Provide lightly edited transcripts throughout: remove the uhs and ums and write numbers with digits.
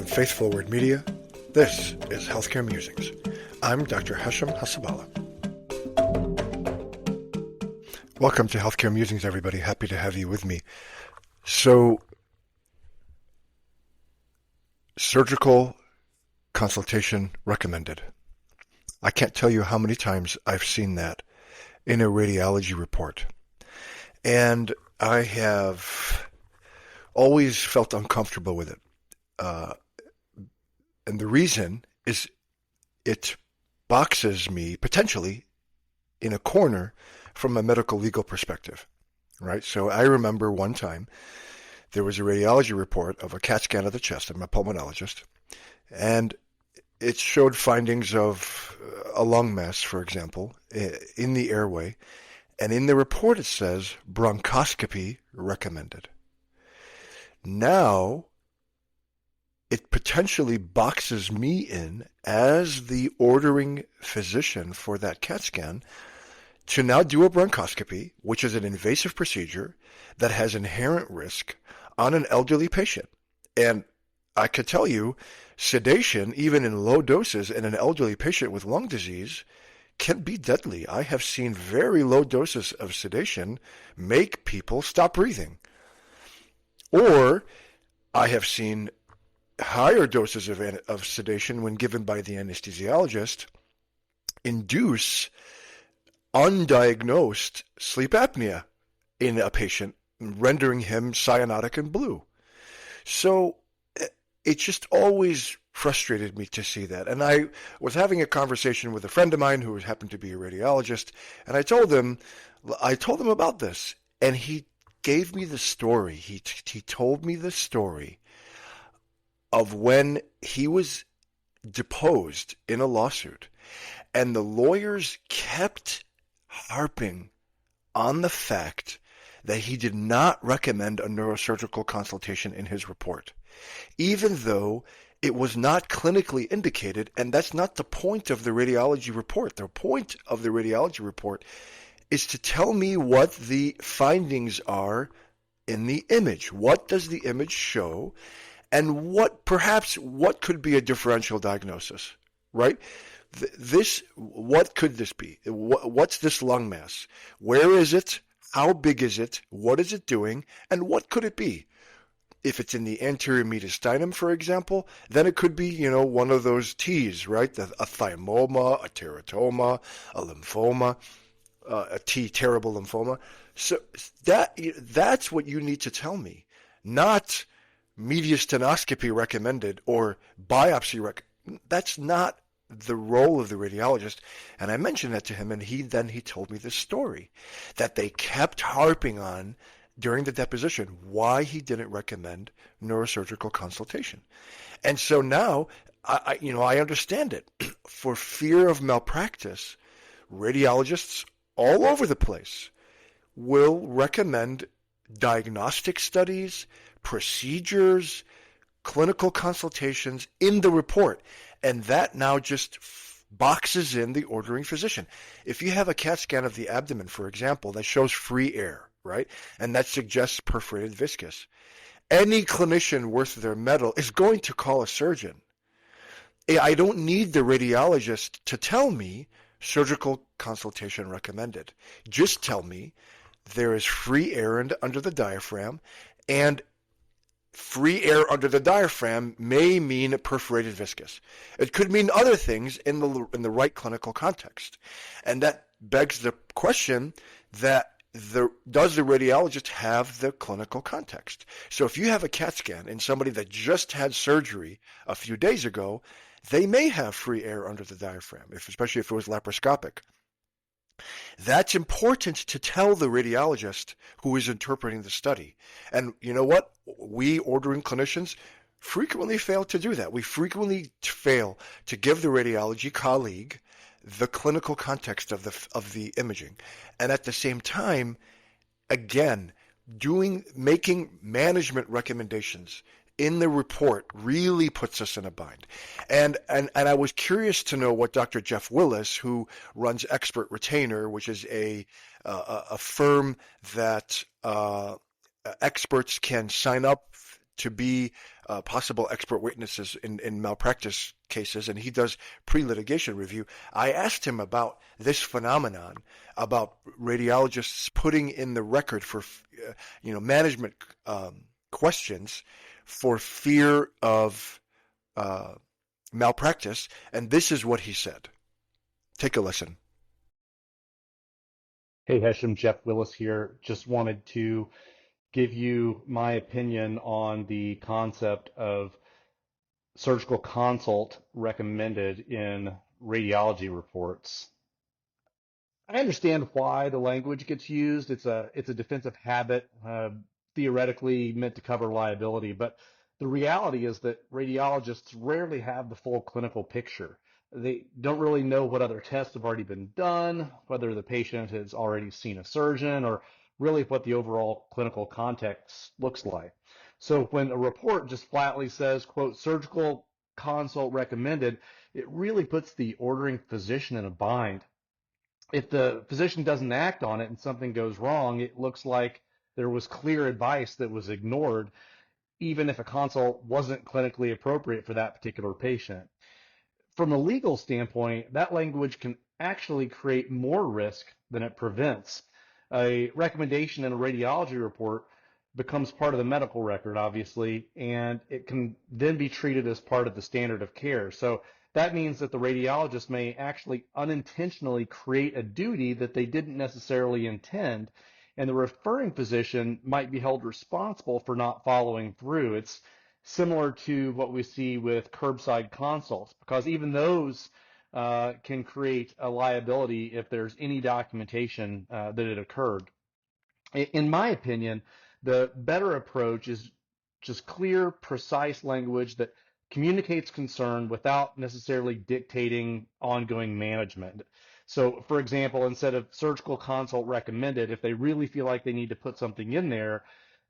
Faith Forward Media, this is Healthcare Musings. I'm Dr. Hashem Hasabala. Welcome to Healthcare Musings, everybody. Happy to have you with me. So, surgical consultation recommended. I can't tell you how many times I've seen that in a radiology report. And I have always felt uncomfortable with it. And the reason is it boxes me potentially in a corner from a medical legal perspective, right? So I remember one time there was a radiology report of a CAT scan of the chest. I'm a pulmonologist, and it showed findings of a lung mass, for example, in the airway. And in the report it says bronchoscopy recommended. Now, it potentially boxes me in as the ordering physician for that CAT scan to now do a bronchoscopy, which is an invasive procedure that has inherent risk on an elderly patient. And I could tell you, sedation, even in low doses in an elderly patient with lung disease, can be deadly. I have seen very low doses of sedation make people stop breathing. Or I have seen higher doses of sedation, when given by the anesthesiologist, induce undiagnosed sleep apnea in a patient, rendering him cyanotic and blue. So it just always frustrated me to see that. And I was having a conversation with a friend of mine who happened to be a radiologist, and I told him about this, and he gave me the story. He told me the story of when he was deposed in a lawsuit, and the lawyers kept harping on the fact that he did not recommend a neurosurgical consultation in his report, even though it was not clinically indicated, and that's not the point of the radiology report. The point of the radiology report is to tell me what the findings are in the image. What does the image show? And what could be a differential diagnosis, right? What could this be? What's this lung mass? Where is it? How big is it? What is it doing? And what could it be? If it's in the anterior mediastinum, for example, then it could be, one of those T's, right? A thymoma, a teratoma, a lymphoma, a T terrible lymphoma. So that's what you need to tell me, not mediastinoscopy recommended or biopsy That's not the role of the radiologist. And I mentioned that to him, and he told me this story that they kept harping on during the deposition, why he didn't recommend neurosurgical consultation. And so now, I understand it. For fear of malpractice, radiologists all over the place will recommend diagnostic studies, procedures, clinical consultations in the report. And that now just boxes in the ordering physician. If you have a CAT scan of the abdomen, for example, that shows free air, right? And that suggests perforated viscus, any clinician worth their mettle is going to call a surgeon. I don't need the radiologist to tell me surgical consultation recommended. Just tell me there is free air under the diaphragm, and free air under the diaphragm may mean perforated viscus. It could mean other things in the right clinical context. And that begs the question that does the radiologist have the clinical context? So if you have a CAT scan in somebody that just had surgery a few days ago, they may have free air under the diaphragm, especially if it was laparoscopic. That's important to tell the radiologist who is interpreting the study. And you know what? We ordering clinicians frequently fail to do that. We frequently fail to give the radiology colleague the clinical context of the imaging. And at the same time, again, making management recommendations in the report really puts us in a bind. And I was curious to know what Dr. Jeff Willis, who runs Expert Retainer, which is a firm that experts can sign up to be possible expert witnesses in malpractice cases, and he does pre-litigation review. I asked him about this phenomenon, about radiologists putting in the record for management questions for fear of malpractice, and this is what he said. Take a listen. Hey Hesham, Jeff Willis here. Just wanted to give you my opinion on the concept of surgical consult recommended in radiology reports. I understand why the language gets used. It's a defensive habit, theoretically meant to cover liability, but the reality is that radiologists rarely have the full clinical picture. They don't really know what other tests have already been done, whether the patient has already seen a surgeon, or really what the overall clinical context looks like. So when a report just flatly says, quote, surgical consult recommended, it really puts the ordering physician in a bind. If the physician doesn't act on it and something goes wrong, it looks like there was clear advice that was ignored, even if a consult wasn't clinically appropriate for that particular patient. From a legal standpoint, that language can actually create more risk than it prevents. A recommendation in a radiology report becomes part of the medical record, obviously, and it can then be treated as part of the standard of care. So that means that the radiologist may actually unintentionally create a duty that they didn't necessarily intend, and the referring physician might be held responsible for not following through. It's similar to what we see with curbside consults, because even those can create a liability if there's any documentation that it occurred. In my opinion, the better approach is just clear, precise language that communicates concern without necessarily dictating ongoing management. So, for example, instead of surgical consult recommended, if they really feel like they need to put something in there,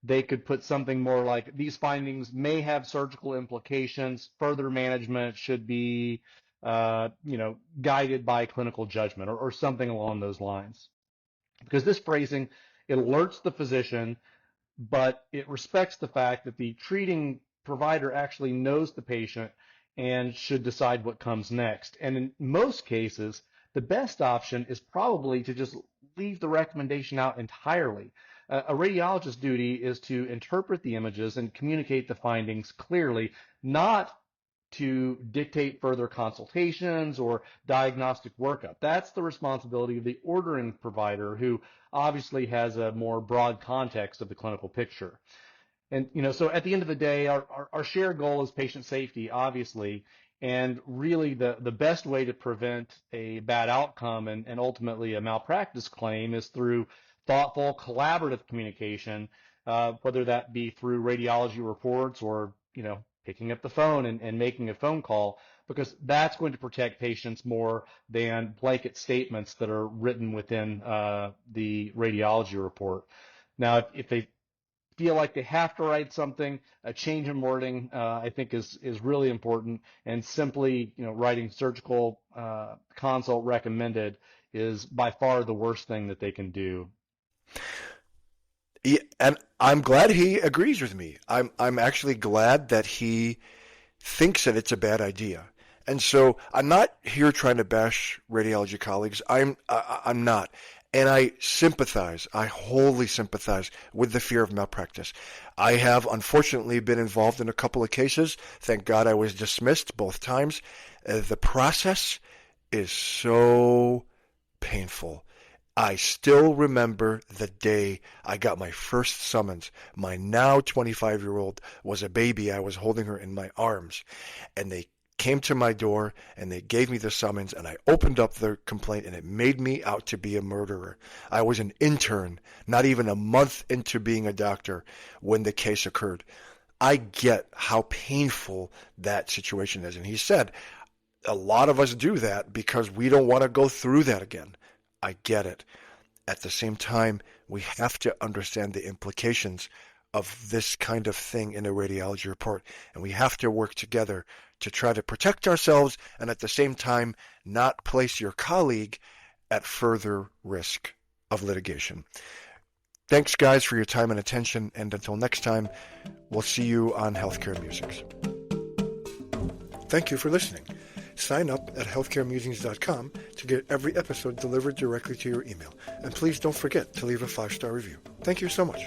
they could put something more like, these findings may have surgical implications. Further management should be, guided by clinical judgment, or something along those lines. Because this phrasing, it alerts the physician, but it respects the fact that the treating provider actually knows the patient and should decide what comes next. And in most cases, the best option is probably to just leave the recommendation out entirely. A radiologist's duty is to interpret the images and communicate the findings clearly, not to dictate further consultations or diagnostic workup. That's the responsibility of the ordering provider, who obviously has a more broad context of the clinical picture. And, so at the end of the day, our shared goal is patient safety, obviously, and really the best way to prevent a bad outcome and ultimately a malpractice claim is through thoughtful, collaborative communication, whether that be through radiology reports or, picking up the phone and making a phone call, because that's going to protect patients more than blanket statements that are written within the radiology report. Now, if they feel like they have to write something, a change in wording, I think is really important, and simply, writing surgical consult recommended is by far the worst thing that they can do. Yeah, and I'm glad he agrees with me. I'm actually glad that he thinks that it's a bad idea. And so I'm not here trying to bash radiology colleagues. I'm not. And I sympathize. I wholly sympathize with the fear of malpractice. I have unfortunately been involved in a couple of cases. Thank God I was dismissed both times. The process is so painful. I still remember the day I got my first summons. My now 25-year-old was a baby. I was holding her in my arms. And they came to my door and they gave me the summons, and I opened up the complaint, and it made me out to be a murderer. I was an intern, not even a month into being a doctor when the case occurred. I get how painful that situation is. And he said, a lot of us do that because we don't want to go through that again. I get it. At the same time, we have to understand the implications of this kind of thing in a radiology report, and we have to work together to try to protect ourselves and at the same time not place your colleague at further risk of litigation. Thanks, guys, for your time and attention, and until next time, We'll see you on Healthcare Musings. Thank you for listening. Sign up at healthcaremusings.com to get every episode delivered directly to your email. And please don't forget to leave a 5-star review. Thank you so much.